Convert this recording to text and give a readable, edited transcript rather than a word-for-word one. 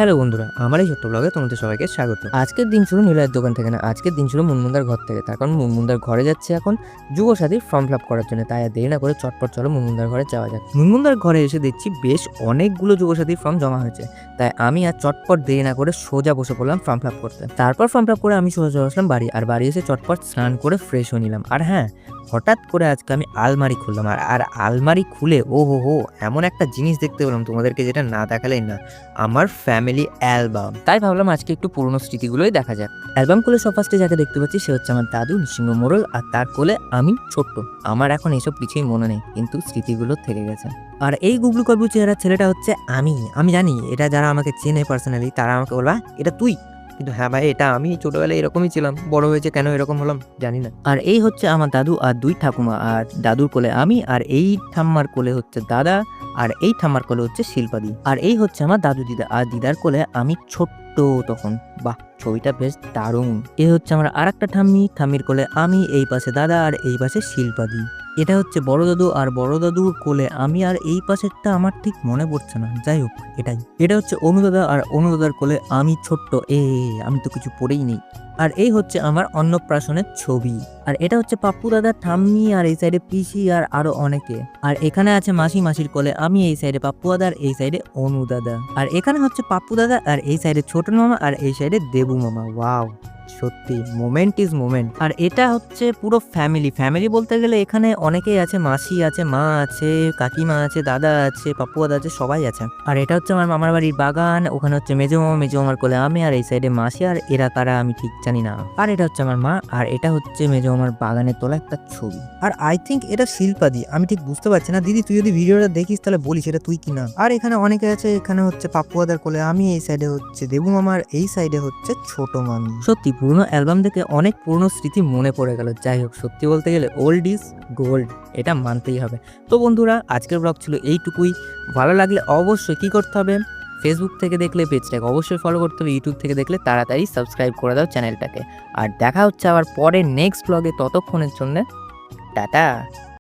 Hello বন্ধুরা, আমার এই ছোট্ট ব্লগে তোমাদের সবাইকে স্বাগত। আজকের দিন শুরু নিলয়ের দোকান থেকে না, আজকের দিন শুরু মুনমুনদার ঘর থেকে। তার কারণ মুনমুনদার ঘরে যাচ্ছে এখন যুবসাথীর ফর্ম ফিল আপ করার জন্য। তাই আর দেরি না করে চটপট চলো মুনমুনদার ঘরে যাওয়া যাক। মুনমুনদার ঘরে এসে দেখছি বেশ অনেকগুলো যুবসাথীর ফর্ম জমা হয়েছে। তাই আমি আর চটপট দেরি না করে সোজা বসে পড়লাম ফর্ম ফিল আপ করতে। তারপর ফর্ম ফিল আপ করে আমি সোজা চলে আসলাম বাড়ি। আর বাড়ি এসে চটপট স্নান করে ফ্রেশ হয়ে নিলাম। আর হ্যাঁ, হঠাৎ করে আজকে আমি আলমারি খুললাম। আর আলমারি খুলে হো এমন একটা জিনিস দেখতে পেলাম তোমাদেরকে, যেটা না দেখালেই না। আমার ফ্যামিলি অ্যালবাম। তাই ভাবলাম আজকে একটু পুরনো স্মৃতিগুলোই দেখা যাক। অ্যালবাম খুলে সব ফার্স্টে যাকে দেখতে পাচ্ছি সে হচ্ছে আমার দাদু নৃসিংহ মোড়ল, আর তার কোলে আমি ছোট্ট। আমার এখন এইসব কিছুই মনে নেই, কিন্তু স্মৃতিগুলো থেকে গেছে। আর এই গুবলু কবলু চেহারার ছেলেটা হচ্ছে আমি জানি এটা যারা আমাকে চেনে পার্সোনালি তারা আমাকে বলবা এটা তুই, কিন্তু হ্যাঁ ভাই, এটা আমি ছোটবেলায় এরকমই ছিলাম। বড় হয়েছে কেন এরকম হলাম জানি না। আর এই হচ্ছে আমার দাদু আর দুই ঠাকুমা, আর দাদুর কোলে আমি, আর এই ঠাম্মার কোলে হচ্ছে দাদা, আর এই ঠাম্মার কোলে হচ্ছে শিল্পাদি। আর এই হচ্ছে আমার দাদু দিদা, আর দিদার কোলে আমি ছোট্ট তখন। বাহ, ছবিটা বেশ দারুণ। এ হচ্ছে আমার আর একটা ঠাম্মির কোলে আমি, এই পাশে দাদা, আর এই পাশে শিল্পাদি। এটা হচ্ছে বড় দাদু, আর বড় দাদুর কোলে আমি, আর এই পাশেরটা আমার ঠিক মনে পড়ছে না, যাই হোক এটাই। এটা হচ্ছে অনুদাদা, আর অনুদাদার কোলে আমি ছোট্ট। আমি তো কিছু পড়েই নেই। আর এই হচ্ছে আমার অন্নপ্রাশনের ছবি। আর এটা হচ্ছে পাপ্পু দাদার ঠাম্মি, আর এই সাইডে পিসি, আর আরো অনেকে। আর এখানে আছে মাসির কোলে আমি, এই সাইডে পাপ্পু দাদা, আর এই সাইডে অনু দাদা। আর এখানে হচ্ছে পাপ্পু দাদা, আর এই সাইডে ছোট মামা, আর এই সাইডে দেবু মামা। ওয়াও, সত্যি মোমেন্ট ইজ মোমেন্ট। আর এটা হচ্ছে পুরো ফ্যামিলি বলতে গেলে এখানে অনেকেই আছে, মাসি আছে, মা আছে, কাকিমা আছে, দাদা আছে, পাপ্পু দাদা আছে, সবাই আছে। আর এটা হচ্ছে আমার মামার বাড়ির বাগান। ওখানে হচ্ছে মেজো মামার কোলে আমি, আর এই সাইডে মাসি, আর এরা কারা আমি ঠিক জানি না। আর এটা হচ্ছে আমার মা, আর এটা হচ্ছে মেজো মামার বাগানে তোলা একটা ছবি। আর আই থিঙ্ক এটা শিল্পাদি, আমি ঠিক বুঝতে পারছি না। দিদি তুই যদি ভিডিওটা দেখিস তাহলে বলিস এটা তুই কিনা। আর এখানে অনেকে আছে, এখানে হচ্ছে পাপ্পু দাদার কোলে আমি, এই সাইডে হচ্ছে দেবু মামার, এই সাইডে হচ্ছে ছোট মামি। সত্যি পুরনো অ্যালবাম দেখে অনেক পুরনো স্মৃতি মনে পড়ে গেল। যাই হোক, সত্যি বলতে গেলে ওল্ড ইজ গোল্ড, এটা মানতেই হবে। তো বন্ধুরা, আজকের ব্লগ ছিল এইটুকুই। ভালো লাগলে অবশ্যই কি করতে হবে, ফেসবুক থেকে দেখলে পেজটাকে অবশ্যই ফলো করতে হবে, ইউটিউব থেকে দেখলে তাড়াতাড়ি সাবস্ক্রাইব করে দাও চ্যানেলটাকে। আর দেখা হচ্ছে আবার পরে নেক্সট ব্লগে। ততক্ষণের জন্য টাটা।